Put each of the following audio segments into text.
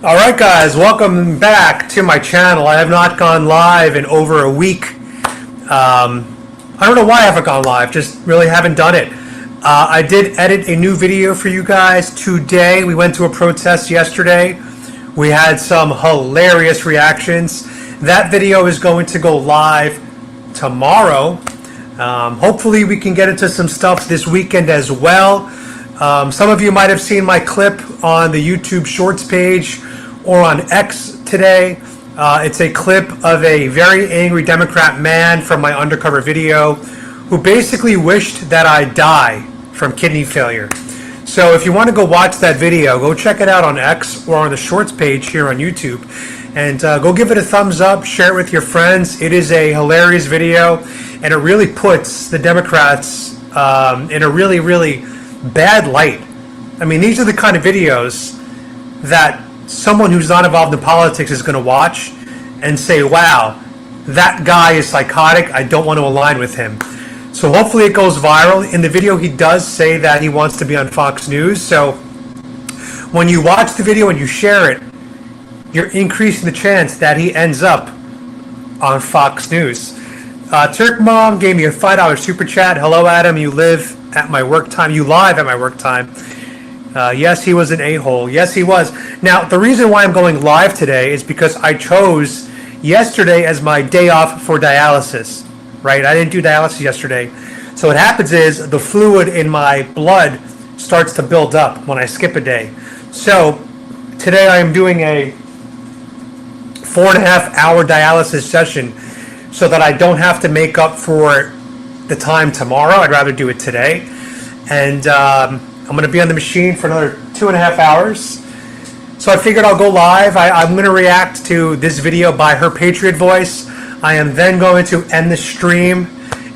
Alright guys, welcome back to my channel. I have not gone live in over a week. I don't know why I haven't gone live, just really haven't done it. I did edit a new video for you guys today. We went to a protest yesterday. We had some hilarious reactions. That video is going to go live tomorrow. Hopefully we can get into some stuff this weekend as well. Some of you might have seen my clip on the YouTube Shorts page or on X today. It's a clip of a very angry Democrat man from my undercover video who basically wished that I die from kidney failure. So if you want to go watch that video, go check it out on X or on the Shorts page here on YouTube. And go give it a thumbs up, share it with your friends. It is a hilarious video, and it really puts the Democrats in a really, really bad light. I mean, these are the kind of videos that someone who's not involved in politics is going to watch and say, wow, that guy is psychotic, I don't want to align with him. So hopefully it goes viral. In the video he does say that he wants to be on Fox News, so when you watch the video and you share it, you're increasing the chance that he ends up on Fox News. Turk Mom gave me a $5 super chat. Hello Adam, you live at my work time. You live at my work time. Yes, he was an a-hole. Yes, he was. Now, the reason why I'm going live today is because I chose yesterday as my day off for dialysis, right? I didn't do dialysis yesterday. So what happens is the fluid in my blood starts to build up when I skip a day. So today I am doing a 4.5-hour dialysis session so that I don't have to make up for the time tomorrow. I'd rather do it today. And I'm going to be on the machine for another 2.5 hours. So I figured I'll go live. I'm going to react to this video by Her Patriot Voice. I am then going to end the stream,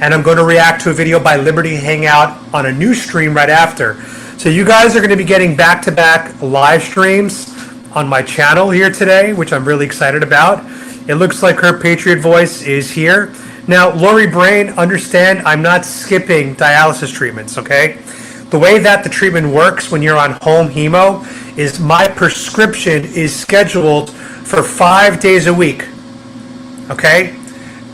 and I'm going to react to a video by Liberty Hangout on a new stream right after. So you guys are going to be getting back-to-back live streams on my channel here today, which I'm really excited about. It looks like Her Patriot Voice is here. Now, Lori Brain, understand I'm not skipping dialysis treatments, okay? The way that the treatment works when you're on home hemo is my prescription is scheduled for 5 days a week, okay?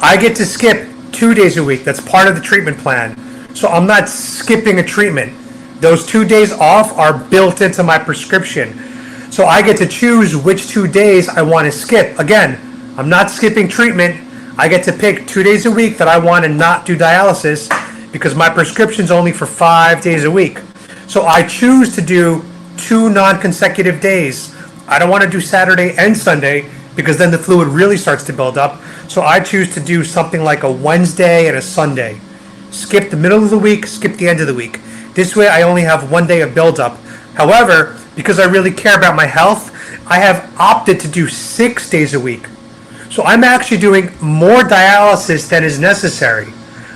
I get to skip 2 days a week. That's part of the treatment plan. So I'm not skipping a treatment. Those 2 days off are built into my prescription. So I get to choose which 2 days I want to skip. Again, I'm not skipping treatment. I get to pick 2 days a week that I want to not do dialysis because my prescription's only for 5 days a week. So I choose to do 2 non-consecutive days. I don't want to do Saturday and Sunday because then the fluid really starts to build up. So I choose to do something like a Wednesday and a Sunday. Skip the middle of the week, skip the end of the week. This way I only have 1 day of buildup. However, because I really care about my health, I have opted to do 6 days a week. So I'm actually doing more dialysis than is necessary.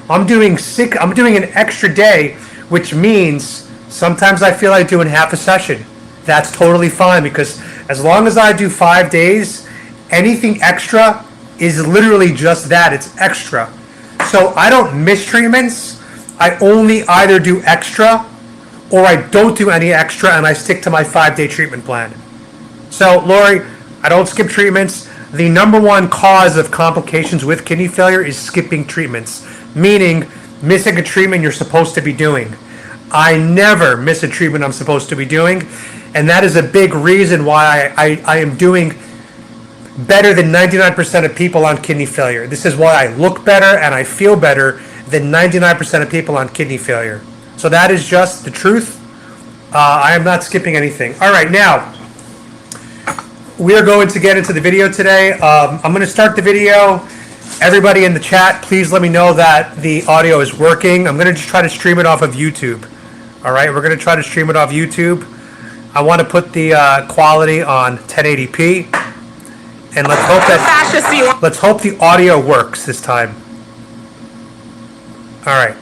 I'm doing an extra day, which means sometimes I feel like doing half a session. That's totally fine because as long as I do 5 days, anything extra is literally just that, it's extra. So I don't miss treatments. I only either do extra or I don't do any extra and I stick to my 5-day treatment plan. So Lori, I don't skip treatments. The number one cause of complications with kidney failure is skipping treatments, meaning missing a treatment you're supposed to be doing. I never miss a treatment I'm supposed to be doing, and that is a big reason why I am doing better than 99% of people on kidney failure. This is why I look better and I feel better than 99% of people on kidney failure. So that is just the truth. I am not skipping anything. All right, now we are going to get into the video today. I'm going to start the video. Everybody in the chat, please let me know that the audio is working. I'm going to just try to stream it off of YouTube. All right, we're going to try to stream it off YouTube. I want to put the quality on 1080p, and let's hope the audio works this time. All right,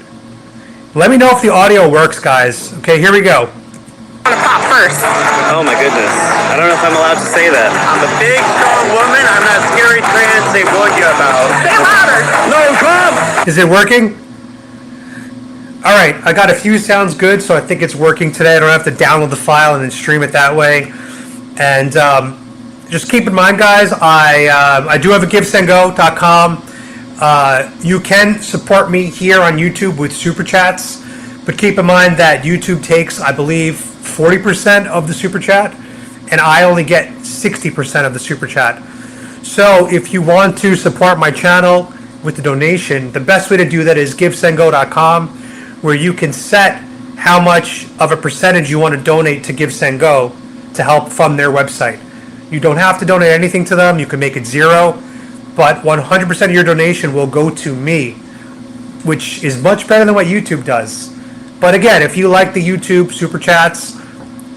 let me know if the audio works, guys. Okay, here we go. I'm gonna pop first. Oh my goodness. I don't know if I'm allowed to say that. I'm a big, strong woman. I'm not scary trans they warned you about. Say louder. No, come! Is it working? All right, I got a few sounds good, so I think it's working today. I don't have to download the file and then stream it that way. And just keep in mind, guys, I do have a GiveSendGo.com. You can support me here on YouTube with Super Chats, but keep in mind that YouTube takes, I believe, 40% of the Super Chat, and I only get 60% of the Super Chat. So if you want to support my channel with the donation, the best way to do that is GiveSendGo.com, where you can set how much of a percentage you want to donate to GiveSendGo to help fund their website. You don't have to donate anything to them. You can make it zero, but 100% of your donation will go to me, which is much better than what YouTube does. But again, if you like the YouTube Super Chats,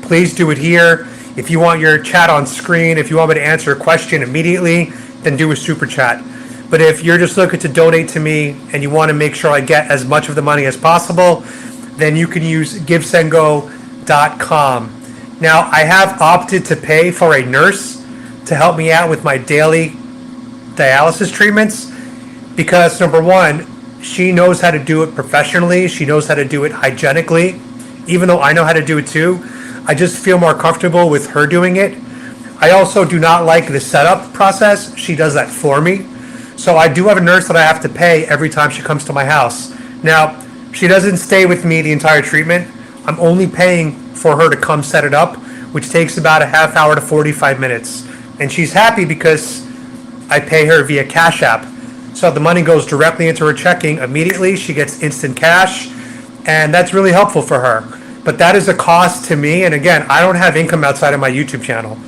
please do it here. If you want your chat on screen, if you want me to answer a question immediately, then do a Super Chat. But if you're just looking to donate to me and you want to make sure I get as much of the money as possible, then you can use GiveSendGo.com. Now, I have opted to pay for a nurse to help me out with my daily dialysis treatments because, number one, she knows how to do it professionally. She knows how to do it hygienically. Even though I know how to do it too, I just feel more comfortable with her doing it. I also do not like the setup process. She does that for me. So I do have a nurse that I have to pay every time she comes to my house. Now, she doesn't stay with me the entire treatment. I'm only paying for her to come set it up, which takes about a half hour to 45 minutes. And she's happy because I pay her via Cash App. So the money goes directly into her checking immediately. She gets instant cash, and that's really helpful for her. But that is a cost to me. And again, I don't have income outside of my YouTube channel.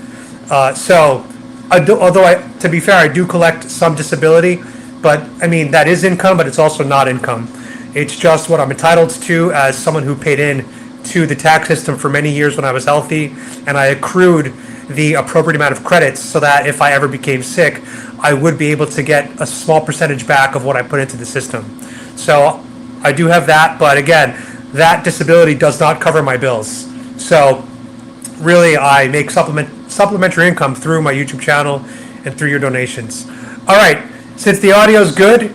To be fair, I do collect some disability, but I mean, that is income, but it's also not income. It's just what I'm entitled to as someone who paid in to the tax system for many years when I was healthy, and I accrued the appropriate amount of credits so that if I ever became sick, I would be able to get a small percentage back of what I put into the system. So I do have that, but again, that disability does not cover my bills. So really, I make supplementary income through my YouTube channel and through your donations. All right, since the audio is good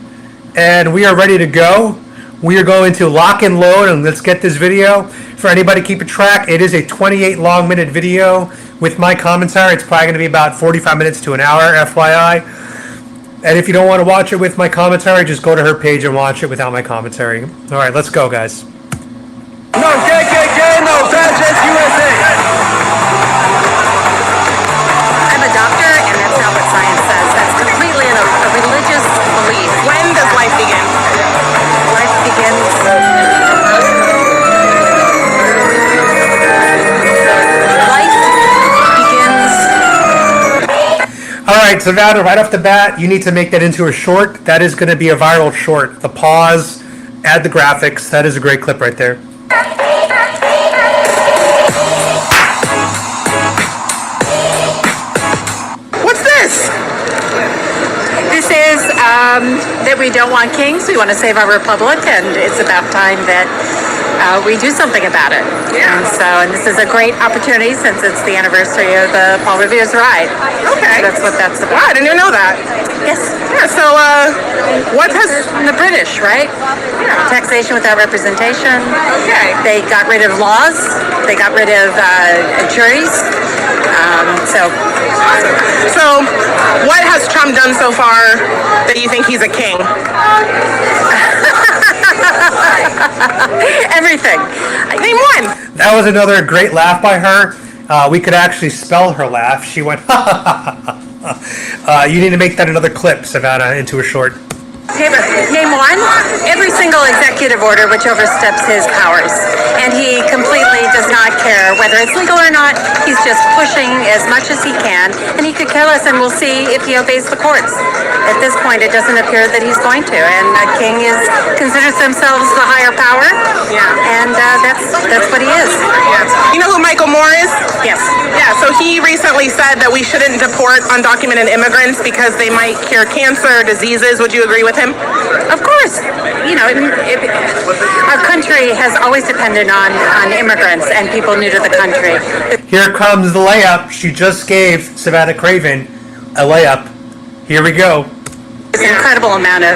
and we are ready to go, we are going to lock and load, and let's get this video. For anybody keeping track, it is a 28-minute video with my commentary. It's probably going to be about 45 minutes to an hour, FYI. And if you don't want to watch it with my commentary, just go to her page and watch it without my commentary. All right, let's go, guys. No KKK, no Fascist USA. I'm a doctor, and that's not what science says. That's completely a religious belief. When does life begin? Life begins. All right, Savannah, right off the bat, you need to make that into a short. That is going to be a viral short. The pause, add the graphics. That is a great clip right there. What's this? This is that we don't want kings. We want to save our republic, and it's about time that we do something about it. Yeah. And this is a great opportunity since it's the anniversary of the Paul Revere's ride. Okay. So that's what that's Wow, about. I didn't even know that. Yes. Yeah, so what has... The British, right? Taxation without representation. Okay. They got rid of laws. They got rid of juries. So what has Trump done so far that you think he's a king? Everything. Name one. That was another great laugh by her. We could actually spell her laugh. She went, ha ha ha ha. You need to make that another clip, Savannah, into a short. Name one. Every single executive order which oversteps his powers. And he completely does not care whether it's legal or not. He's just pushing as much as he can. And he could kill us, and we'll see if he obeys the courts. At this point, it doesn't appear that he's going to. And a king considers themselves the higher power. Yeah. And that's what he is. Yeah. You know who Michael Moore is? Yes. Yeah, so he recently said that we shouldn't deport undocumented immigrants because they might cure cancer, diseases. Would you agree with him? Of course. You know, our country has always depended on immigrants and people new to the country. Here comes the layup. She just gave Savannah Craven a layup. Here we go. There's an incredible amount of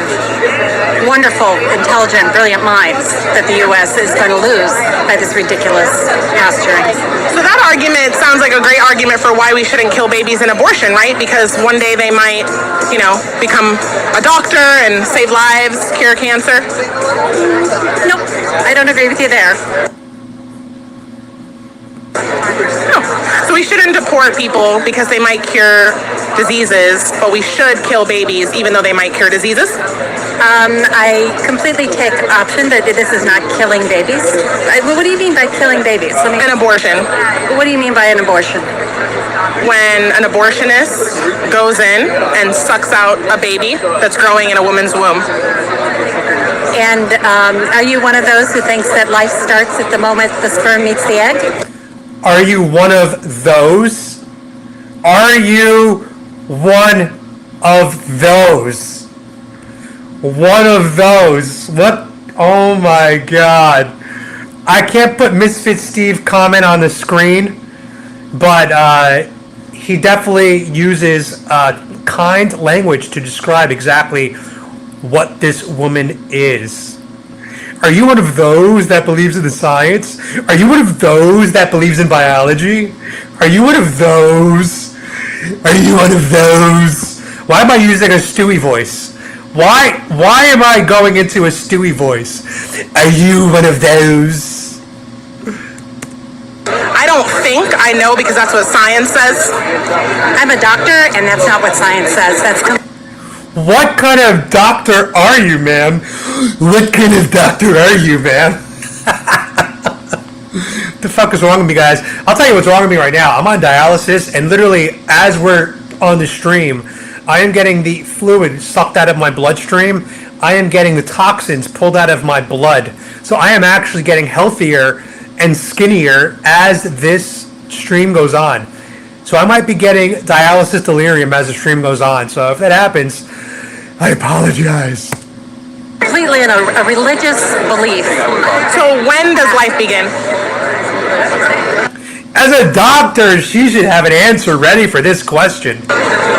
wonderful, intelligent, brilliant minds that the U.S. is going to lose by this ridiculous pasturing. So that argument sounds like a great argument for why we shouldn't kill babies in abortion, right? Because one day they might, become a doctor and save lives, cure cancer. Nope, I don't agree with you there. No. So we shouldn't deport people because they might cure diseases, but we should kill babies even though they might cure diseases. I completely take option that this is not killing babies. What do you mean by killing babies? An abortion. What do you mean by an abortion? When an abortionist goes in and sucks out a baby that's growing in a woman's womb. And are you one of those who thinks that life starts at the moment the sperm meets the egg? Are you one of those? Are you one of those? One of those. What? Oh my God. I can't put Misfit Steve comment on the screen, but he definitely uses kind language to describe exactly what this woman is. Are you one of those that believes in the science? Are you one of those that believes in biology? Are you one of those? Are you one of those? Why am I using a Stewie voice? Why am I going into a Stewie voice? Are you one of those? I don't think I know because that's what science says. I'm a doctor, and that's not what science says. What kind of doctor are you, ma'am? What kind of doctor are you, ma'am? The fuck is wrong with me, guys? I'll tell you what's wrong with me right now. I'm on dialysis, and literally, as we're on the stream, I am getting the fluid sucked out of my bloodstream. I am getting the toxins pulled out of my blood. So I am actually getting healthier and skinnier as this stream goes on. So I might be getting dialysis delirium as the stream goes on. So if that happens, I apologize. Completely in a religious belief. So when does life begin? As a doctor, she should have an answer ready for this question.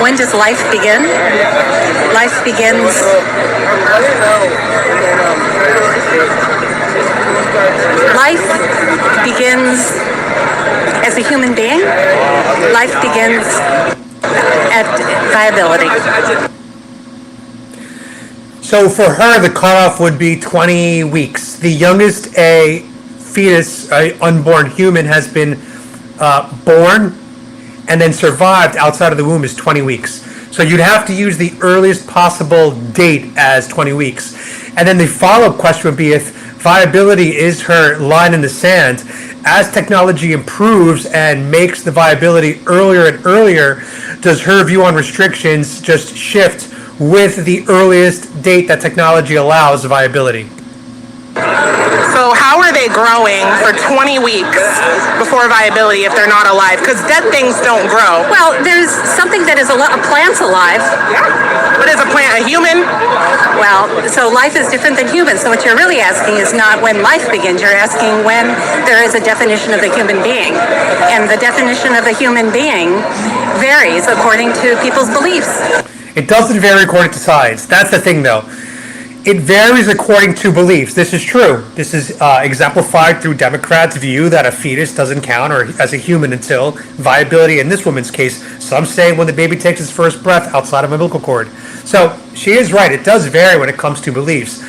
When does life begin? Life begins. Life begins as a human being. Life begins at viability. So for her, the cutoff would be 20 weeks. The youngest a fetus, an unborn human, has been born and then survived outside of the womb is 20 weeks. So you'd have to use the earliest possible date as 20 weeks. And then the follow-up question would be if viability is her line in the sand. As technology improves and makes the viability earlier and earlier, does her view on restrictions just shift with the earliest date that technology allows viability? So how are they growing for 20 weeks before viability if they're not alive? Because dead things don't grow. Well, there's something that is a plant's alive. Yeah. What is a plant? A human? Well, so life is different than human. So what you're really asking is not when life begins. You're asking when there is a definition of the human being. And the definition of a human being varies according to people's beliefs. It doesn't vary according to science. That's the thing, though. It varies according to beliefs. This is true. This is exemplified through Democrats' view that a fetus doesn't count or as a human until viability. In this woman's case, some say when the baby takes its first breath outside of a umbilical cord. So she is right. It does vary when it comes to beliefs.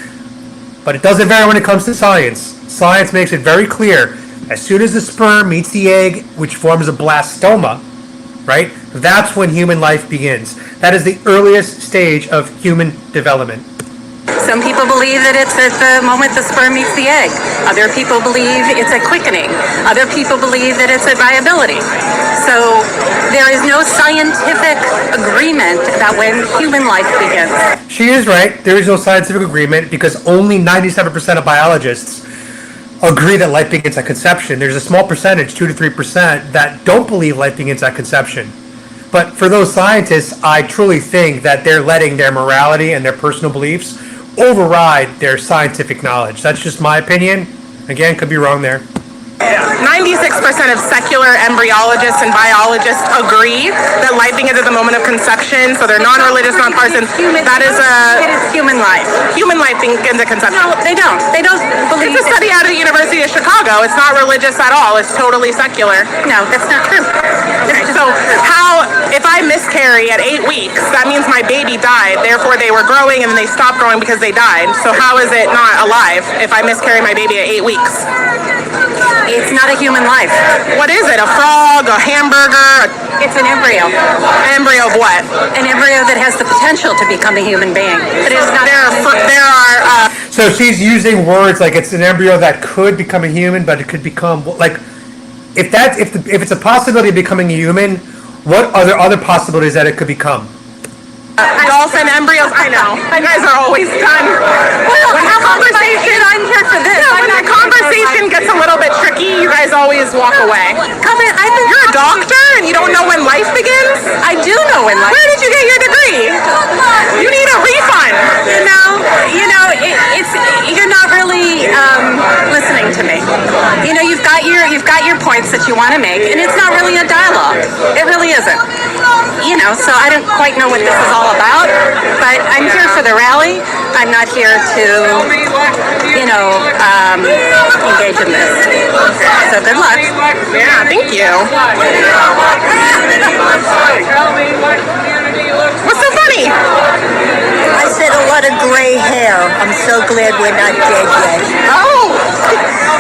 But it doesn't vary when it comes to science. Science makes it very clear. As soon as the sperm meets the egg, which forms a blastoma, right? That's when human life begins. That is the earliest stage of human development. Some people believe that it's at the moment the sperm meets the egg. Other people believe it's a quickening. Other people believe that it's a viability. So there is no scientific agreement about when human life begins. She is right. There is no scientific agreement because only 97% of biologists agree that life begins at conception. There's a small percentage, 2 to 3%, that don't believe life begins at conception. But for those scientists, I truly think that they're letting their morality and their personal beliefs override their scientific knowledge. That's just my opinion. Again, could be wrong there. 96% of secular embryologists and biologists agree that life begins at the moment of conception, so they're non-religious, non-partisan. That is It is human life. human life begins at conception. No, they don't. They don't believe. It's a study out of the University of Chicago. It's not religious at all. It's totally secular. No, that's not true. Okay, so how, if I miscarry at 8 weeks, that means my baby died. Therefore, they were growing and then they stopped growing because they died. So how is it not alive if I miscarry my baby at 8 weeks? It's not a human life. What is it? A frog? A hamburger? It's an embryo. An embryo of what? An embryo that has the potential to become a human being. But it's not. There are So she's using words like it's an embryo that could become a human, but it could become like if it's a possibility of becoming a human, what are the other possibilities that it could become? dolphin embryos. I know. You guys are always done. Well, When the conversation, I'm here for this. no, when the conversation gets a little bit tricky, you guys always walk away. You're a doctor and you don't know when life begins? I do know when life. Where did you get your degree? You need a refund. It's you're not really listening to me. You've got your points that you want to make, and it's not really a dialogue. It really isn't. So I don't quite know what this is all about, but I'm here for the rally. I'm not here to, engage in this. So good luck. Yeah, thank you. What's so funny? I said a lot of gray hair. I'm so glad we're not dead yet. Oh,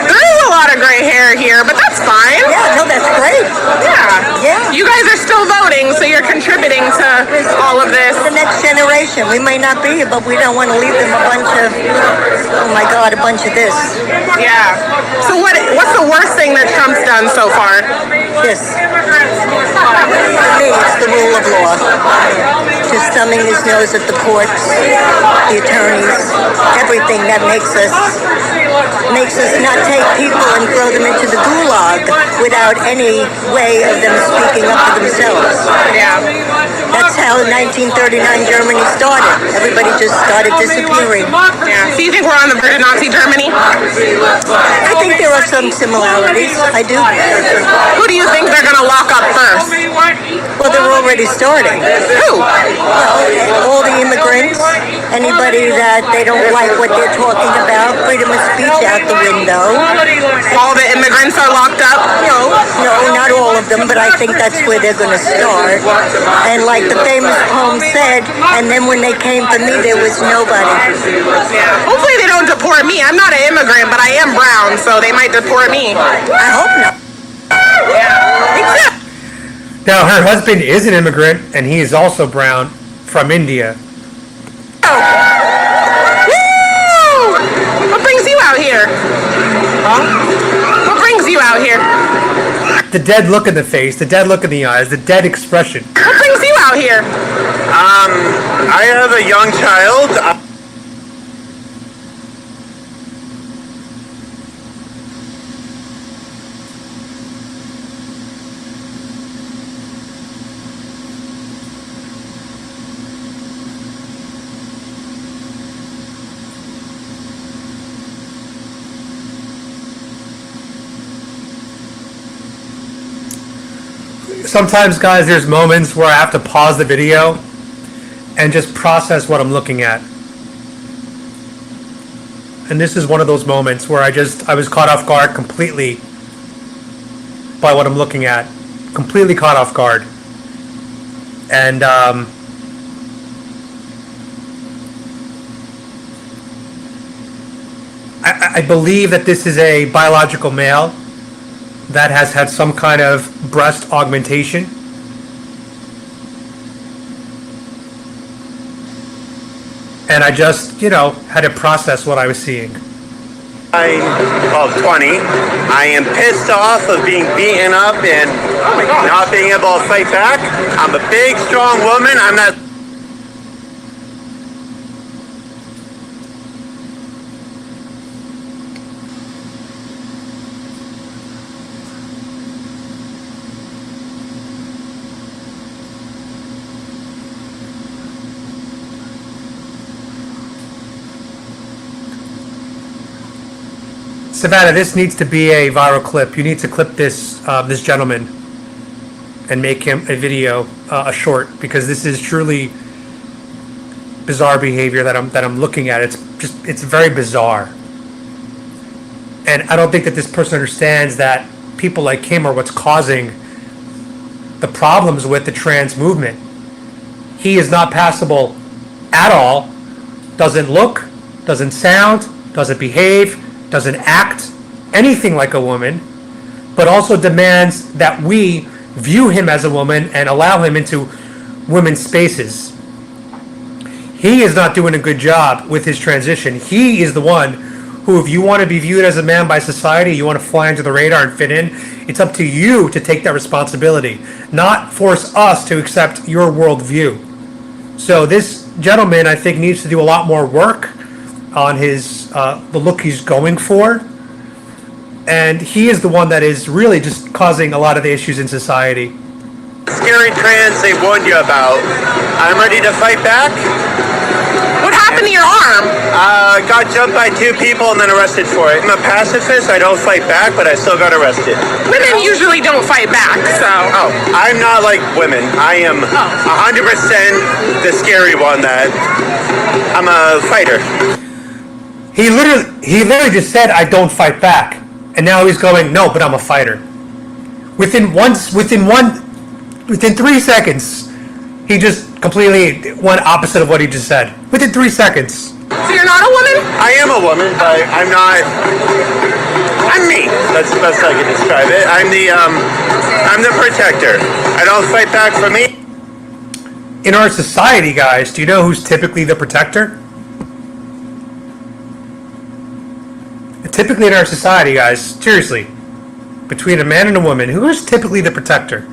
there is a lot of gray hair here, but that's fine. Yeah, no, that's great. Yeah. Yeah. You guys are still voting, so you're contributing to all of this. The next generation, we may not be here, but we don't want to leave them a bunch of, oh my God, a bunch of this. Yeah. So what's the worst thing that Trump's done so far? This. For me, it's the rule of law. Just thumbing his nose at the courts, the attorneys, everything that makes us not take people and throw them into the gulag without any way of them speaking up for themselves. Yeah. That's how 1939 Germany started. Everybody just started disappearing. Yeah. So you think we're on the verge of Nazi Germany? I think there are some similarities. I do. Who do you think they're going to lock up first? Well, they're already starting. Who? Well, all the immigrants, anybody that they don't like what they're talking about, freedom of speech out the window. All the immigrants are locked up? No, not all of them, but I think that's where they're going to start. And like the famous poem said, and then when they came for me, there was nobody. Hopefully they don't deport me. I'm not an immigrant, but I am brown, so they might deport me. I hope not. Now her husband is an immigrant, and he is also brown from India. Woo! What brings you out here? Huh? What brings you out here? The dead look in the face, the dead look in the eyes, the dead expression. What brings you out here? I have a young child. Sometimes, guys, there's moments where I have to pause the video and just process what I'm looking at. And this is one of those moments where I was caught off guard completely by what I'm looking at. Completely caught off guard. And I believe that this is a biological male that has had some kind of breast augmentation. And I just, had to process what I was seeing. 20. I am pissed off of being beaten up and not being able to fight back. I'm a big, strong woman. I'm not. Savannah, this needs to be a viral clip. You need to clip this this gentleman and make him a video, a short, because this is truly bizarre behavior that I'm looking at. It's very bizarre, and I don't think that this person understands that people like him are what's causing the problems with the trans movement. He is not passable at all. Doesn't look, doesn't sound, doesn't behave, doesn't act anything like a woman, but also demands that we view him as a woman and allow him into women's spaces. He is not doing a good job with his transition. He is the one who, if you want to be viewed as a man by society, you want to fly under the radar and fit in, it's up to you to take that responsibility, not force us to accept your worldview. So this gentleman, I think, needs to do a lot more work on his the look he's going for, and he is the one that is really just causing a lot of the issues in society. Scary trans they warned you about. I'm ready to fight back. What happened to your arm? Got jumped by 2 people and then arrested for it. I'm a pacifist. I don't fight back, but I still got arrested. Women usually don't fight back, so. Oh, I'm not like women. I am 100% the scary one. That I'm a fighter. He literally just said, "I don't fight back," and now he's going, "No, but I'm a fighter." Within 3 seconds, he just completely went opposite of what he just said. Within 3 seconds. So you're not a woman? I am a woman, but I'm not. I'm me. That's the best I can describe it. I'm the protector. I don't fight back for me. In our society, guys, do you know who's typically the protector? Typically in our society, guys, seriously, between a man and a woman, who is typically the protector?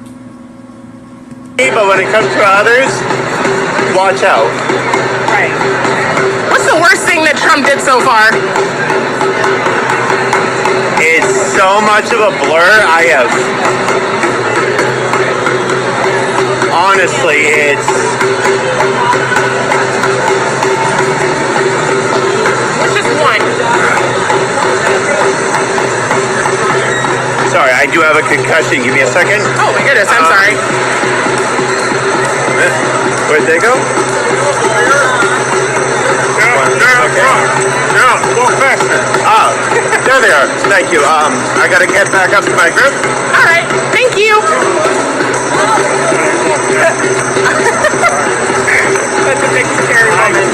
But when it comes to others, watch out. Right. What's the worst thing that Trump did so far? It's so much of a blur. Honestly, it's... What's just one? Sorry, I do have a concussion. Give me a second. Oh my goodness, I'm sorry. Where'd they go? Go faster. There they are. Thank you. I gotta get back up to my group. All right, thank you. That's a big scary moment.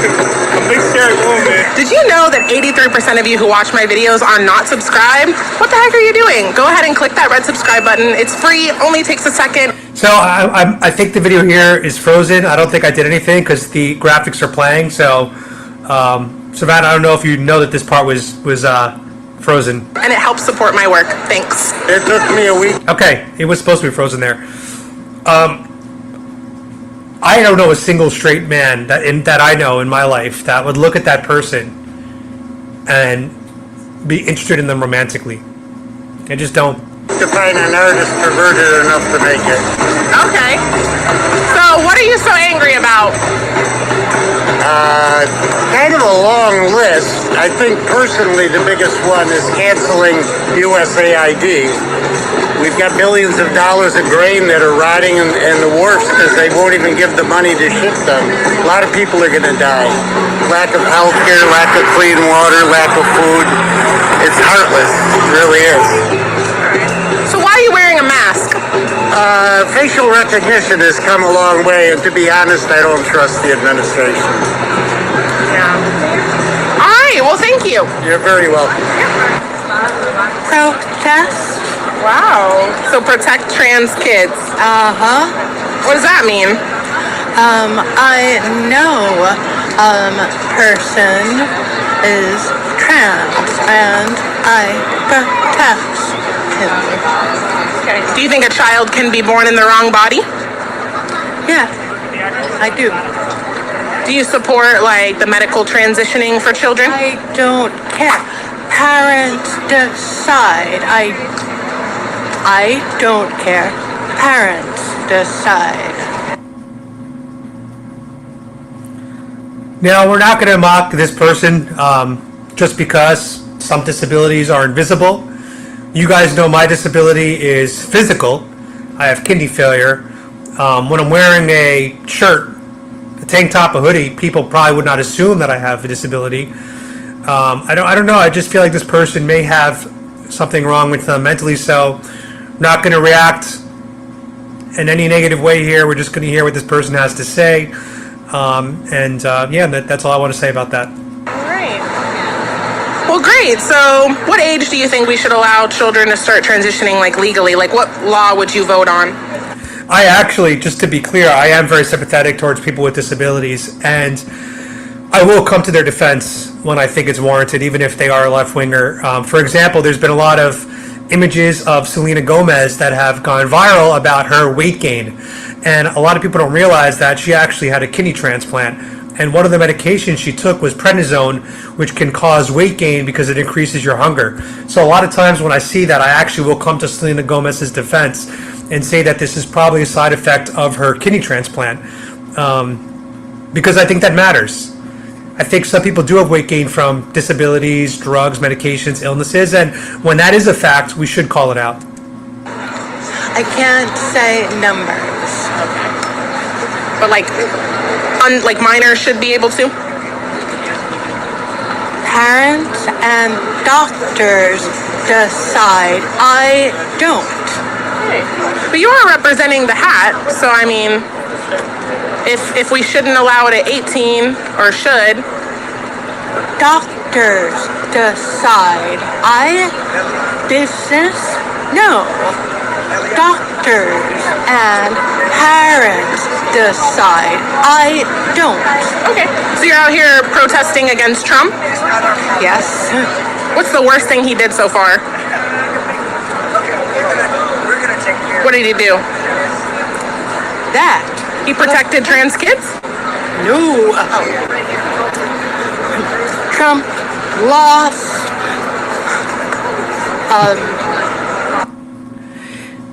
A big scary woman. Did you know that 83% of you who watch my videos are not subscribed? What the heck are you doing? Go ahead and click that red subscribe button. It's free, only takes a second. So I think the video here is frozen. I don't think I did anything because the graphics are playing. So Savannah, I don't know if you know that this part was frozen. And it helps support my work. Thanks. It took me a week. Okay, it was supposed to be frozen there. I don't know a single straight man that I know in my life that would look at that person and be interested in them romantically. I just don't. To find an artist perverted enough to make it. Okay. So what are you so angry about? Kind of a long list. I think personally the biggest one is canceling USAID. We've got billions of dollars of grain that are rotting in the wharfs because they won't even give the money to ship them. A lot of people are going to die. Lack of health care, lack of clean water, lack of food. It's heartless. It really is. So why are you wearing a mask? Facial recognition has come a long way, and to be honest, I don't trust the administration. Yeah. All right, well, thank you. You're very welcome. Protest? Wow. So protect trans kids. Uh-huh. What does that mean? I know person is trans and I protest him. Okay. Do you think a child can be born in the wrong body? Yeah, I do. Do you support like the medical transitioning for children? I don't care. Parents decide. I don't care. Parents decide. Now, we're not going to mock this person just because Some disabilities are invisible. You guys know my disability is physical. I have kidney failure. When I'm wearing a shirt, a tank top, a hoodie, people probably would not assume that I have a disability. I don't know. I just feel like this person may have something wrong with them mentally. So, I'm not going to react in any negative way here. We're just going to hear what this person has to say. That's all I want to say about that. All right. Well, great. So, what age do you think we should allow children to start transitioning, like, legally? Like, what law would you vote on? I actually, just to be clear, I am very sympathetic towards people with disabilities, and I will come to their defense when I think it's warranted, even if they are a left-winger. For example, there's been a lot of images of Selena Gomez that have gone viral about her weight gain, and a lot of people don't realize that she actually had a kidney transplant, and one of the medications she took was prednisone, which can cause weight gain because it increases your hunger. So a lot of times when I see that, I actually will come to Selena Gomez's defense and say that this is probably a side effect of her kidney transplant, because I think that matters. I think some people do have weight gain from disabilities, drugs, medications, illnesses, and when that is a fact, we should call it out. I can't say numbers. But, like minors should be able to? Parents and doctors decide. I don't. But you are representing the hat, so I mean, if we shouldn't allow it at 18, or should. Doctors decide. Business? No. Doctors and parents decide. I don't. Okay. So you're out here protesting against Trump? Yes. What's the worst thing he did so far? What did he do? That. He protected trans kids? No. Trump lost.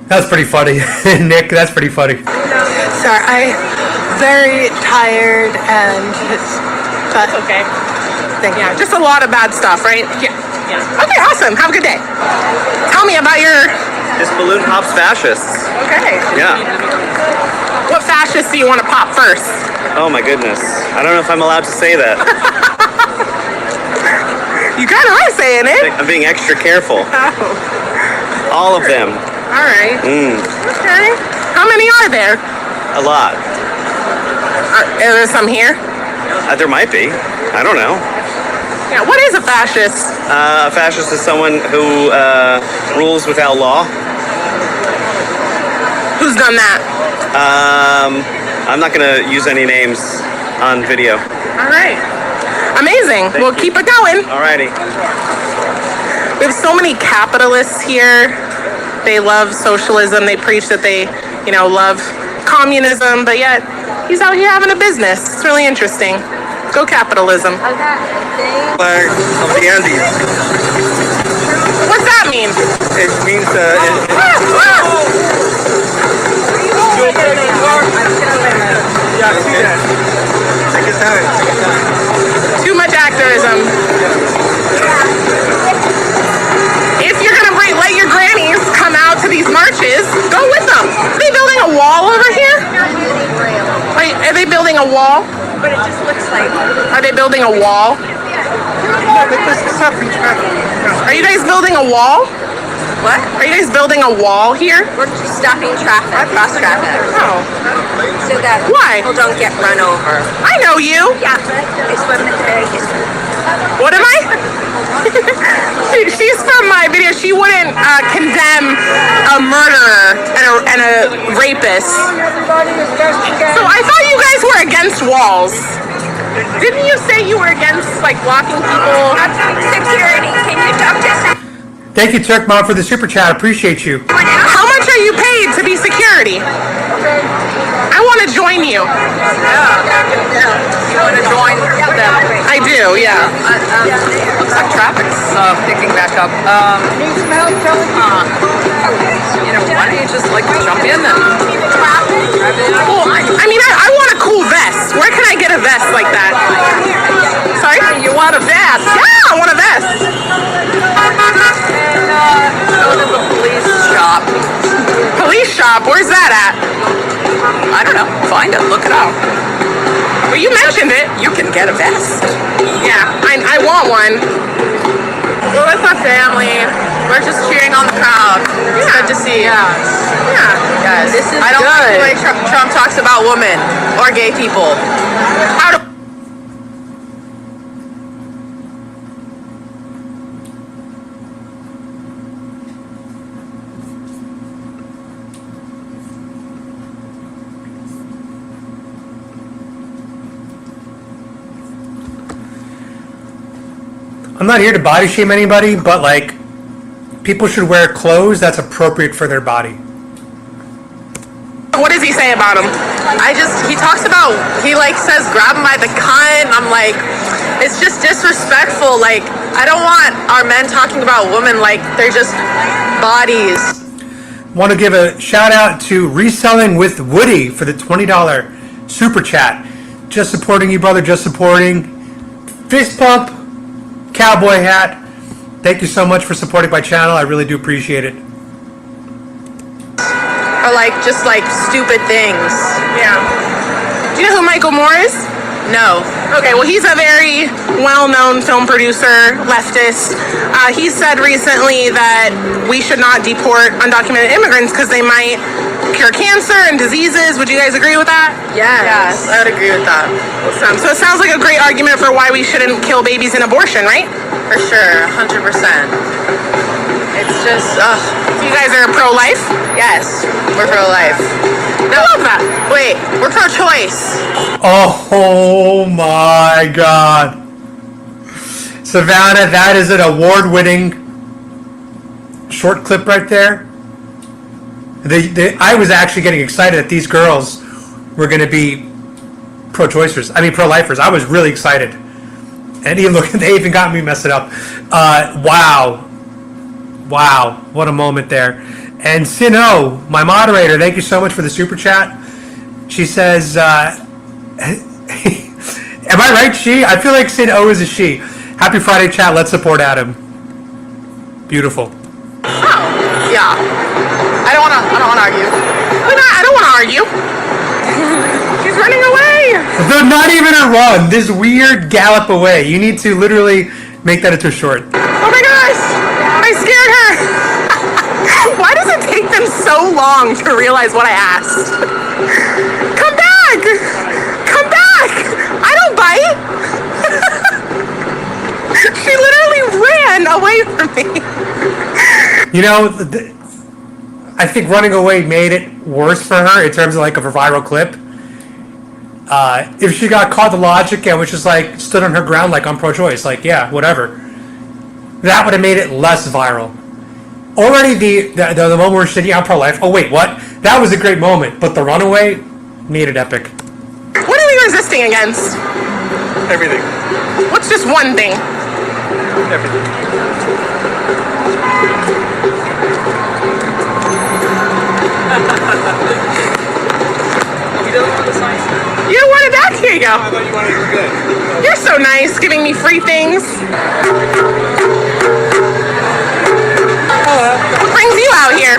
That's pretty funny. Nick, that's pretty funny. Sorry, I'm very tired and but Okay. thank you. Yeah, just a lot of bad stuff, right? Yeah. Okay, awesome. Have a good day. Tell me about your... This balloon pops fascists. Okay. Yeah. What fascists do you want to pop first? Oh my goodness. I don't know if I'm allowed to say that. You kind of are saying it. I'm being extra careful. Oh. All of them. All right. Okay. How many are there? A lot. Are there some here? There might be. I don't know. Yeah. What is a fascist? A fascist is someone who rules without law. Who's done that? I'm not going to use any names on video. All right. Amazing. We'll keep it going. Alrighty. We have so many capitalists here. They love socialism. They preach that they, love communism, but yet he's out here having a business. It's really interesting. Go capitalism. Flag of the Andes. What's that mean? It means take your time. Too much activism. If you're gonna let your grannies come out to these marches, go with them. Are they building a wall over here? Wait, are they building a wall? But it just looks like. Are they building a wall? Are you guys building a wall? What? Are you guys building a wall here? We're stopping traffic, cross traffic, Oh. so that Why? people don't get run over. I know you. Yeah, it's what What am I? She's from my video. She wouldn't condemn a murderer and a rapist. So I thought you guys were against walls. Didn't you say you were against blocking people? security. Can you talk to Thank you, Turk Mom, for the super chat. Appreciate you. How much are you paid to be security? I want to join you. You want to join them? I do, yeah. Looks like traffic's picking back up. Need some help, Kelly? Why don't you just jump in and Well, I mean, I want a cool vest. Where can I get a vest like that? Sorry? you want a vest? Yeah, I want a vest. shop. Where's that at? I don't know. Find it. Look it up. Well, you mentioned it. You can get a vest. Yeah, I want one. Well, that's our family. We're just cheering on the crowd. It's good to see. Yeah. Yes. This is I don't like the good. way Trump talks about women or gay people. How do I'm not here to body shame anybody, but like, people should wear clothes that's appropriate for their body. What does he say about him? He talks about, he like says grab him by the cunt. I'm like, it's just disrespectful. Like, I don't want our men talking about women like they're just bodies. Want to give a shout out to Reselling with Woody for the $20 super chat. Just supporting you, brother. Just supporting. Fist pump, cowboy hat. Thank you so much for supporting my channel. I really do appreciate it. Or like, just like stupid things. Yeah. Do you know who Michael Moore is? No. Okay, well, he's a very well-known film producer, leftist. He said recently that we should not deport undocumented immigrants because they might cure cancer and diseases. Would you guys agree with that? Yes. I would agree with that. So it sounds like a great argument for why we shouldn't kill babies in abortion, right? For sure. 100%. It's just, ugh. You guys are pro-life? Yes. We're pro-life. I love that. Wait, we're pro-choice. Oh my God. Savannah, that is an award-winning short clip right there. I was actually getting excited that these girls were going to be pro-choicers. I mean, pro-lifers. I was really excited. And they even got me messing up. Wow. Wow. What a moment there. And Sino, my moderator, thank you so much for the super chat. She says, am I right, she? I feel like Sino is a she. Happy Friday, chat. Let's support Adam. Beautiful. Oh, yeah. I don't wanna argue. I don't want to argue. She's running away. Not even a run. This weird gallop away. You need to literally make that into a short. Oh my gosh! I scared her! Why does it take them so long to realize what I asked? Come back! Come back! I don't bite! She literally ran away from me. You know, I think running away made it worse for her in terms of like a viral clip. If she got caught the logic and was just like stood on her ground like I'm pro-choice, like yeah, whatever, that would have made it less viral. Already the moment where she said yeah, I'm pro-life. Oh wait, what? That was a great moment, but the runaway made it epic. What are we resisting against? Everything. What's just one thing? Everything. You wanted that? Here you go. I thought you wanted to do good. You're so nice, giving me free things. What brings you out here?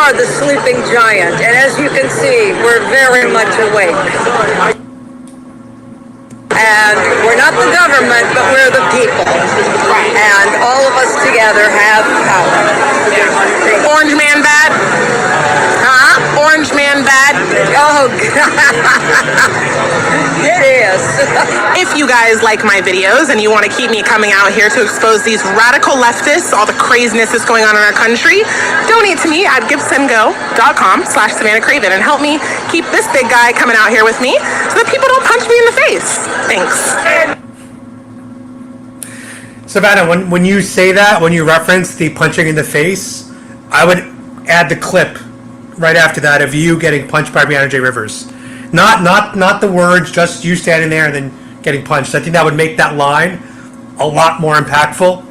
are the sleeping giant, and as you can see, we're very much awake. And we're not the government, but we're the people. And all of us together have power. Orange man bad? Huh? Orange man bad? Oh, God. It is. If you guys like my videos and you want to keep me coming out here to expose these radical leftists, all the craziness that's going on in our country, donate to me at givesendgo.com/SavannahCraven and help me keep this big guy coming out here with me so that people don't punch me in the face. Thanks. Savannah, when you say that, when you reference the punching in the face, I would add the clip right after that of you getting punched by Brianna J. Rivers. Not the words, just you standing there and then getting punched. I think that would make that line a lot more impactful,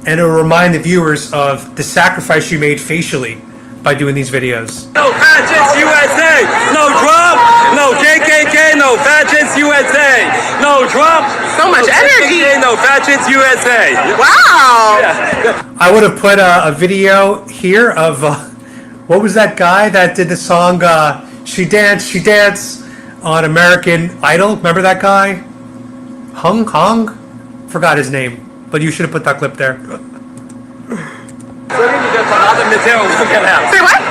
and it will remind the viewers of the sacrifice you made facially by doing these videos. No Fascists USA! No Trump! No KKK! No Fascists USA! No Trump! So much energy! KKK, no Fascists USA! Wow! Yeah. I would have put a video here of what was that guy that did the song She Dance on American Idol? Remember that guy? Hung? Forgot his name, but you should have put that clip there. Say what?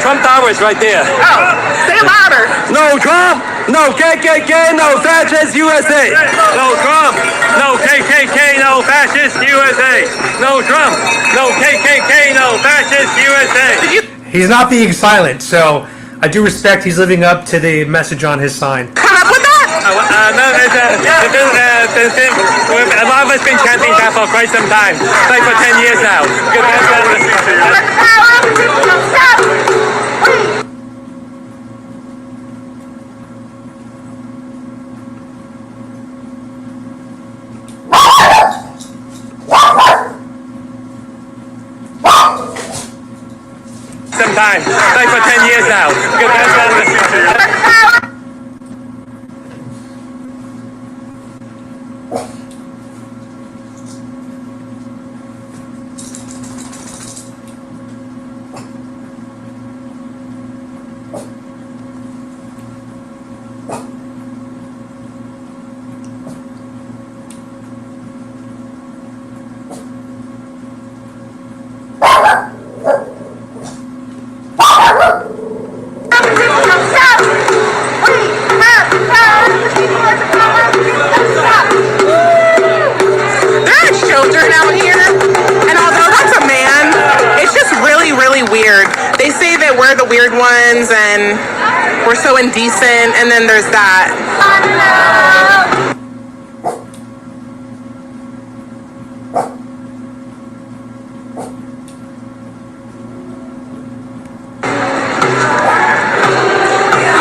Trump Towers right there. Oh, say it louder. No Trump! No KKK! No Fascist USA! No Trump! No KKK! No Fascist USA! No Trump! No KKK! No Fascist USA! He's not being silent, so I do respect he's living up to the message on his sign. Come up with that? No, a lot of us been chanting that for quite some time, like for 10 years now. Some time, like for 10 years now. We're the weird ones and we're so indecent, and then there's that.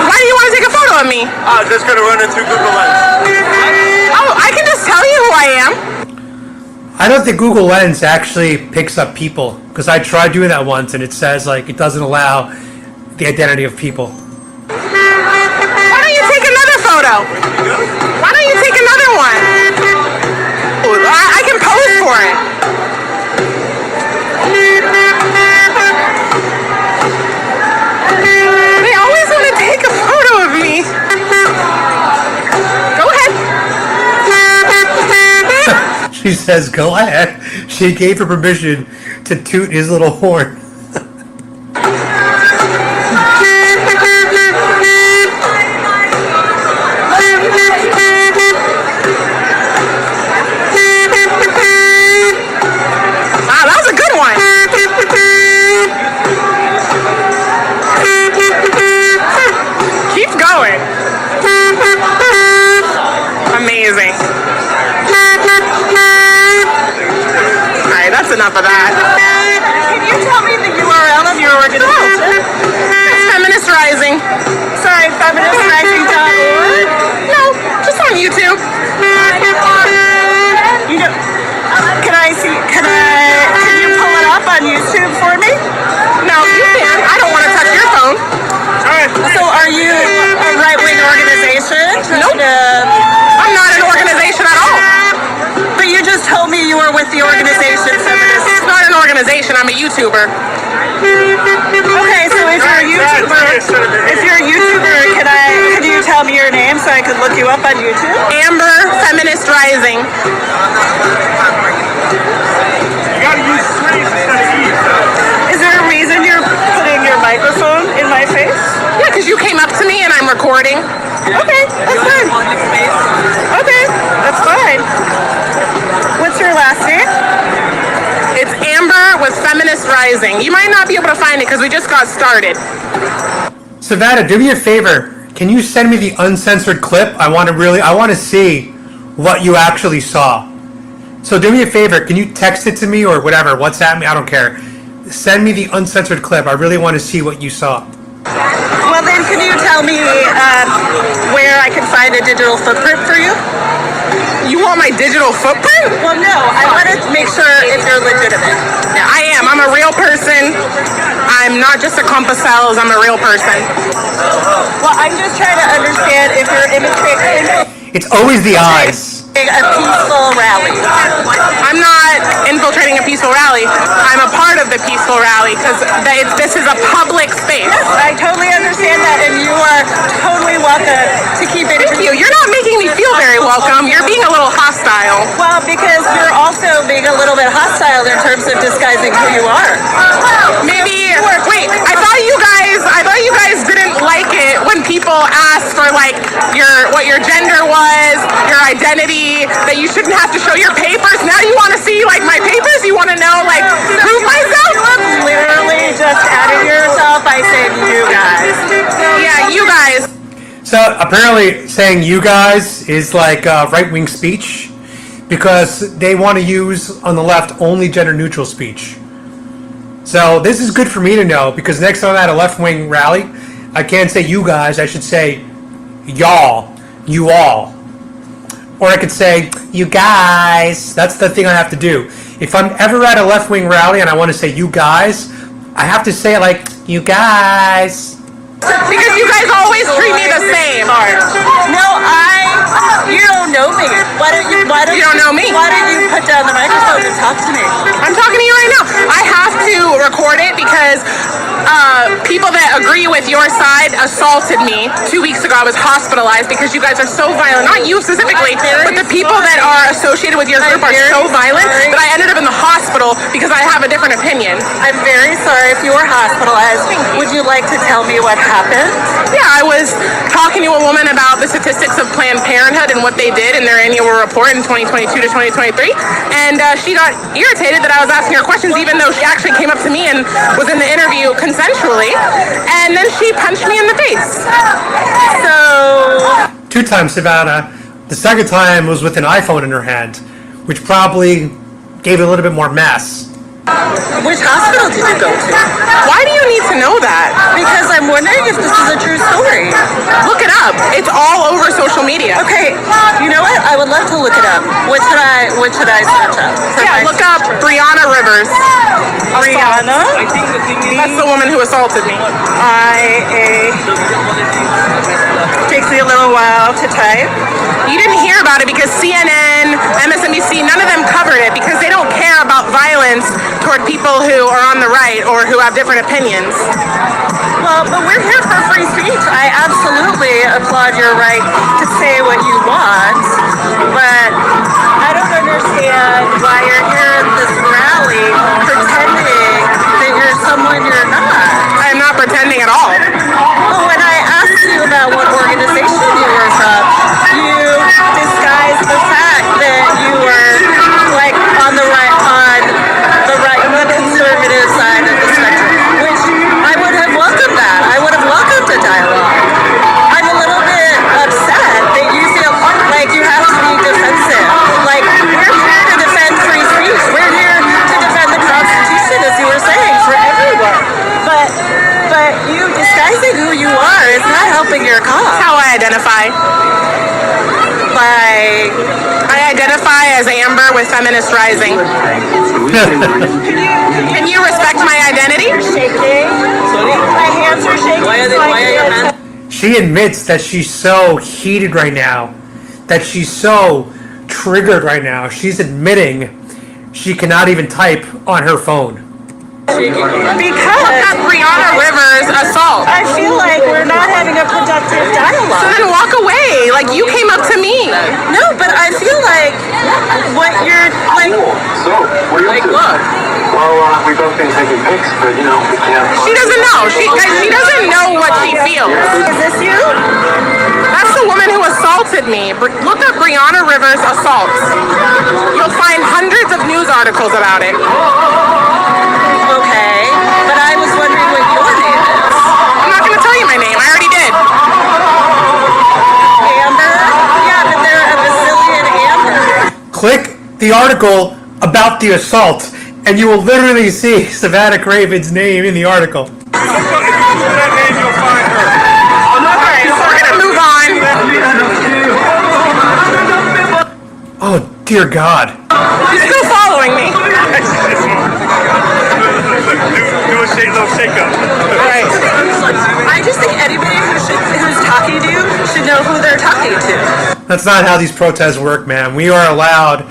Why do you want to take a photo of me? I'm just gonna run it through Google Lens. Oh, I can just tell you who I am. I don't think Google Lens actually picks up people, because I tried doing that once and it says like it doesn't allow the identity of people. Why don't you take another photo? Why don't you take another one? I can pose for it. They always want to take a photo of me. Go ahead. She says, go ahead. She gave her permission to toot his little horn. Wow, that was a good one. Keep going. Amazing. Alright, that's enough of that. Can you tell me the URL of your organization? It's Feminist Rising. Sorry, feministrising.org? No, just on YouTube. You know, can I see? Can you pull it up on YouTube for me? No, you can. I don't want to touch your phone. So, are you a right-wing organization? Nope. I'm not an organization at all. But you just told me you were with the organization Feminist. It's not an organization. I'm a YouTuber. If you're a YouTuber, can you tell me your name so I could look you up on YouTube? Amber Feminist Rising. You gotta use streams instead of ease. Is there a reason you're putting your microphone in my face? Yeah, because you came up to me and I'm recording. Okay, that's fine. Okay, that's fine. What's your last name? It's Amber with Feminist Rising. You might not be able to find it because we just got started. Savannah, do me a favor. Can you send me the uncensored clip? I want to see what you actually saw. So do me a favor. Can you text it to me or whatever? WhatsApp me? I don't care. Send me the uncensored clip. I really want to see what you saw. Well, then can you tell me where I can find a digital footprint for you? You want my digital footprint? Well, no. I want to make sure if you're legitimate. Yeah, I am. I'm a real person. I'm not just a clump of cells. I'm a real person. Well, I'm just trying to understand if you're imitating It's always the eyes. a peaceful rally. I'm not infiltrating a peaceful rally. I'm a part of the peaceful rally because this is a public space. Yes, I totally understand that, and you are totally welcome to keep it. Thank you. You're not making me feel very welcome. You're being a little hostile. Well, because you're also being a little bit hostile in terms of disguising who you are. Maybe. Wait. I thought you guys didn't like it when people asked for like what your gender was, your identity, that you shouldn't have to show your papers. Now you want to see like my papers? You want to know like prove myself? You literally just added yourself by saying you guys. Yeah, you guys. So apparently saying you guys is like right-wing speech because they want to use on the left only gender-neutral speech. So this is good for me to know because next time I'm at a left-wing rally, I can't say you guys, I should say y'all, you all. Or I could say, you guys. That's the thing I have to do. If I'm ever at a left-wing rally and I want to say you guys, I have to say it like, you guys. Because you guys always treat me the same. No, you don't know me. Why don't you don't know me? Why don't you put down the microphone and talk to me? I'm talking to you right now. I have to record it because people that agree with your side assaulted me 2 weeks ago. I was hospitalized because you guys are so violent. Not you specifically, but the people that are associated with your group are so violent that I ended up in the hospital because I have a different opinion. I'm very sorry if you were hospitalized. Would you like to tell me what happened? Yeah, I was talking to a woman about the statistics of Planned Parenthood and what they did in their annual report in 2022 to 2023, and she got irritated that I was asking her questions even though she actually came up to me and was in the interview consensually, and then she punched me in the face. So 2 times, Savannah. The second time was with an iPhone in her hand, which probably gave it a little bit more mess. Which hospital did you go to? Why do you need to know that? Because I'm wondering if this is a true story. Look it up. It's all over social media. Okay, you know what? I would love to look it up. What should I search up? Yeah, look up Brianna Rivers. Brianna? That's the woman who assaulted me. Takes me a little while to type. You didn't hear about it because CNN, MSNBC, none of them covered it because they don't care about violence toward people who are on the right or who have different opinions. Well, but we're here for free speech. I absolutely applaud your right to say what you want, but I don't understand why you're here at this rally pretending that you're someone you're not. I'm not pretending at all. Well, when I asked you about what organization you were from, you disguised the fact that you were like on the conservative side of the spectrum, which I would have welcomed that. I would have welcomed a dialogue. I'm a little bit upset that you feel like you have to be defensive. Like, we're here to defend free speech. We're here to defend the Constitution, as you were saying, for everyone. But you disguising who you are is not helping your cause. That's how I identify. I identify as Amber with Feminist Rising. Can you respect my identity? Shaking. My hands are shaking. Why are your hands? She admits that she's so heated right now, that she's so triggered right now. She's admitting she cannot even type on her phone. Because that Brianna Rivers assault. I feel like we're not having a productive So dialogue. then walk away. Like, you came up to me. No, but I feel like what you're like. So, what are you up to? Look. Well, we've both been taking pics, but you know, we can't. She doesn't know. She doesn't know what she feels. Is this you? That's the woman who assaulted me. Look up Brianna Rivers assault. You'll find hundreds of news articles about it. Okay, but I was wondering what your name is. I'm not going to tell you my name. I already did. Amber? Yeah, but there are a bazillion Amber. Click the article about the assault, and you will literally see Savannah Craven's name in the article. All right, so we're going to move on. Oh, dear God. He's still following me. Do a little shake-up. Right. I just think anybody who's talking to you should know who they're talking to. That's not how these protests work, man. We are allowed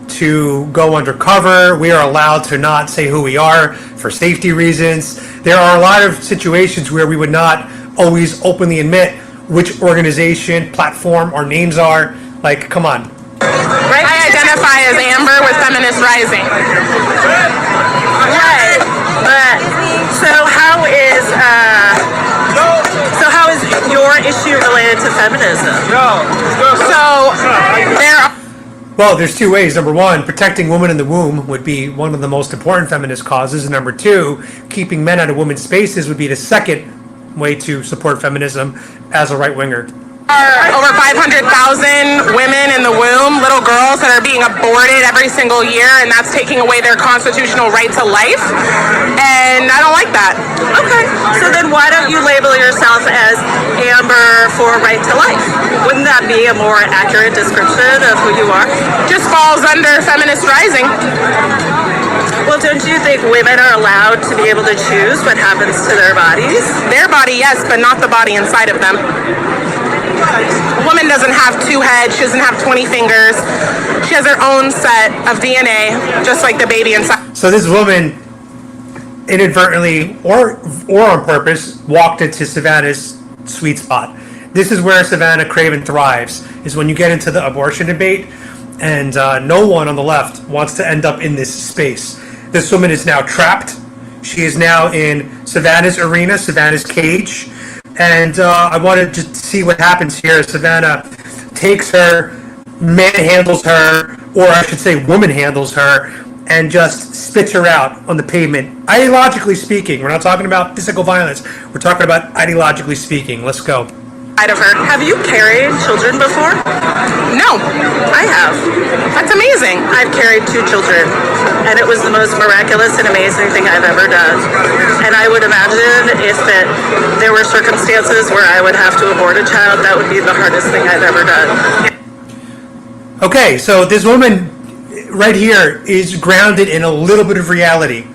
to go undercover. We are allowed to not say who we are for safety reasons. There are a lot of situations where we would not always openly admit which organization, platform, our names are. Like, come on. Right. I identify as Amber with Feminist Rising. Right, but so how is your issue related to feminism? So there. Well, there's two ways. Number one, protecting women in the womb would be one of the most important feminist causes. And number two, keeping men out of women's spaces would be the second way to support feminism as a right-winger. Over 500,000 women in the womb, little girls that are being aborted every single year, and that's taking away their constitutional right to life. And I don't like that. Okay, so then why don't you label yourself as Amber for Right to Life? Wouldn't that be a more accurate description of who you are? Just falls under Feminist Rising. Well, don't you think women are allowed to be able to choose what happens to their bodies? Their body, yes, but not the body inside of them. A woman doesn't have two heads. She doesn't have 20 fingers. She has her own set of DNA, just like the baby inside. So this woman inadvertently or on purpose walked into Savannah's sweet spot. This is where Savannah Craven thrives, is when you get into the abortion debate, and no one on the left wants to end up in this space. This woman is now trapped. She is now in Savannah's arena, Savannah's cage. And I wanted to see what happens here. Savannah takes her, manhandles her, or I should say woman handles her, and just spits her out on the pavement. Ideologically speaking, we're not talking about physical violence. We're talking about ideologically speaking. Let's go. Of her. Have you carried children before? No. I have. That's amazing. I've carried 2 children, and it was the most miraculous and amazing thing I've ever done. And I would imagine if there were circumstances where I would have to abort a child, that would be the hardest thing I've ever done. Okay, so this woman right here is grounded in a little bit of reality.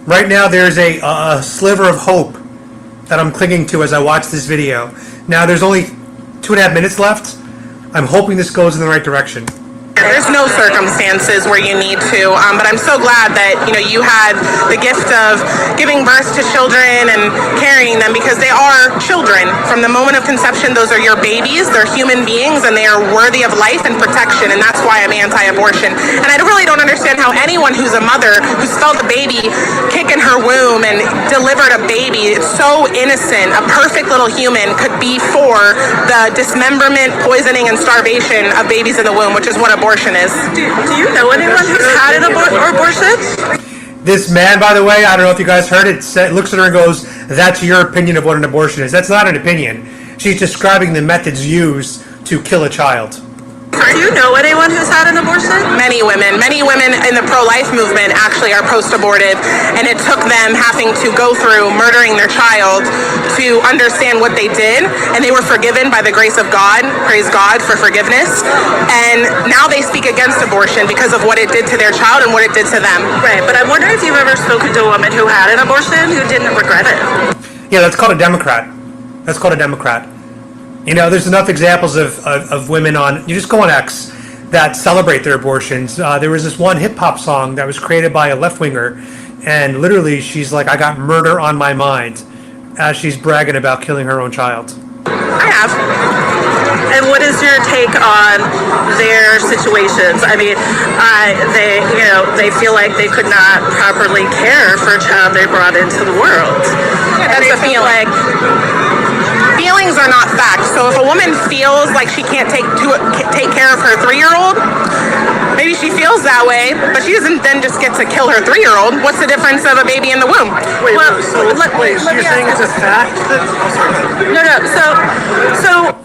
Right now there's a sliver of hope that I'm clinging to as I watch this video. Now there's only 2.5 minutes left. I'm hoping this goes in the right direction. There's no circumstances where you need to, but I'm so glad that you had the gift of giving birth to children and carrying them, because they are children. From the moment of conception, those are your babies. They're human beings, and they are worthy of life and protection, and that's why I'm anti-abortion. And I really don't understand how anyone who's a mother, who's felt a baby kick in her womb and delivered a baby, it's so innocent, a perfect little human, could be for the dismemberment, poisoning, and starvation of babies in the womb, which is what abortion is. Do you know anyone who's had an abortion? This man, by the way, I don't know if you guys heard it, looks at her and goes, "That's your opinion of what an abortion is." That's not an opinion. She's describing the methods used to kill a child. Do you know anyone who's had an abortion? Many women in the pro-life movement actually are post-abortive, and it took them having to go through murdering their child to understand what they did, and they were forgiven by the grace of God. Praise God for forgiveness. And now they speak against abortion because of what it did to their child and what it did to them. Right, but I wonder if you've ever spoken to a woman who had an abortion who didn't regret it. Yeah, that's called a Democrat. That's called a Democrat. There's enough examples of women on, you just go on X, that celebrate their abortions. There was this one hip-hop song that was created by a left-winger, And literally, she's like, I got murder on my mind as she's bragging about killing her own child. I have. And what is your take on their situations? I mean, they feel like they could not properly care for a child they brought into the world. That's a feeling. Feelings are not facts. So if a woman feels like she can't take care of her 3-year-old, maybe she feels that way, but she doesn't then just get to kill her 3-year-old. What's the difference of a baby in the womb? You're saying it's a fact? No. So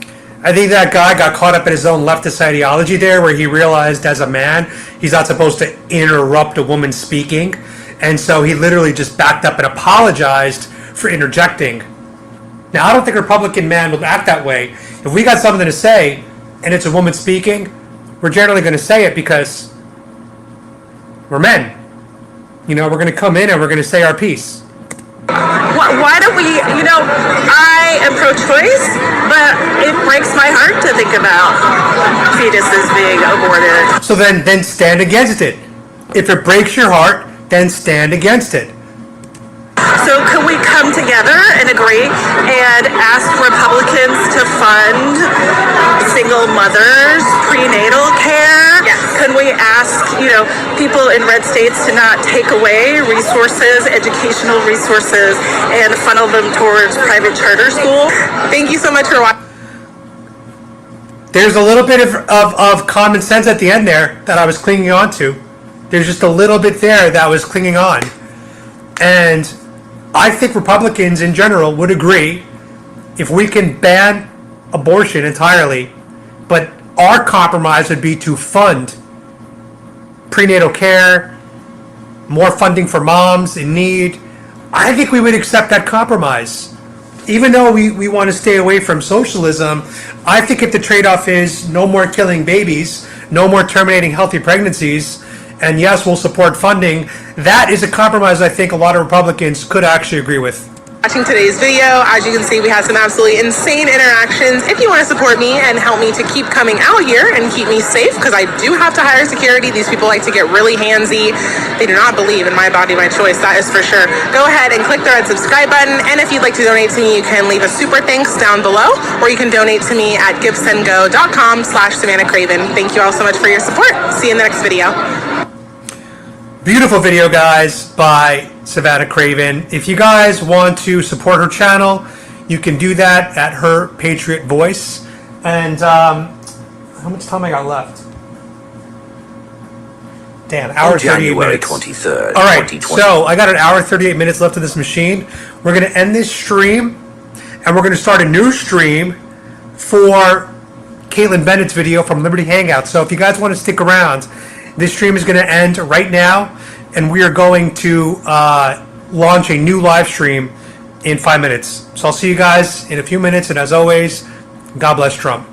I think that guy got caught up in his own leftist ideology there, where he realized as a man he's not supposed to interrupt a woman speaking, and so he literally just backed up and apologized for interjecting. Now, I don't think a Republican man would act that way. If we got something to say and it's a woman speaking, we're generally going to say it because we're men. We're going to come in and we're going to say our piece. why don't we, I am pro-choice, but it breaks my heart to think about fetuses being aborted. So then stand against it. If it breaks your heart, then stand against it. So could we come together and agree and ask Republicans to fund single mothers' prenatal care? Yes. Could we ask, people in red states to not take away resources, educational resources, and funnel them towards private charter schools? Thank you so much for watching. There's a little bit of common sense at the end there that I was clinging on to. There's just a little bit there that I was clinging on. And I think Republicans in general would agree if we can ban abortion entirely, but our compromise would be to fund prenatal care, more funding for moms in need. I think we would accept that compromise. Even though we want to stay away from socialism, I think if the trade-off is no more killing babies, no more terminating healthy pregnancies, and yes, we'll support funding, that is a compromise I think a lot of Republicans could actually agree with. Watching today's video. As you can see, we had some absolutely insane interactions. If you want to support me and help me to keep coming out here and keep me safe, because I do have to hire security. These people like to get really handsy. They do not believe in my body, my choice, that is for sure. Go ahead and click the red subscribe button, and if you'd like to donate to me, you can leave a super thanks down below, or you can donate to me at givesendgo.com/Savannah Craven. Thank you all so much for your support. See you in the next video. Beautiful video, guys, by Savannah Craven. If you guys want to support her channel, you can do that at her Patriot Voice. And how much time I got left? Damn, hour 38 minutes. 23rd, all right, so I got an hour 38 minutes left of this machine. We're going to end this stream, and we're going to start a new stream for Caitlin Bennett's video from Liberty Hangout. So if you guys want to stick around, this stream is going to end right now, and we are going to launch a new live stream in 5 minutes. So I'll see you guys in a few minutes, and as always, God bless Trump.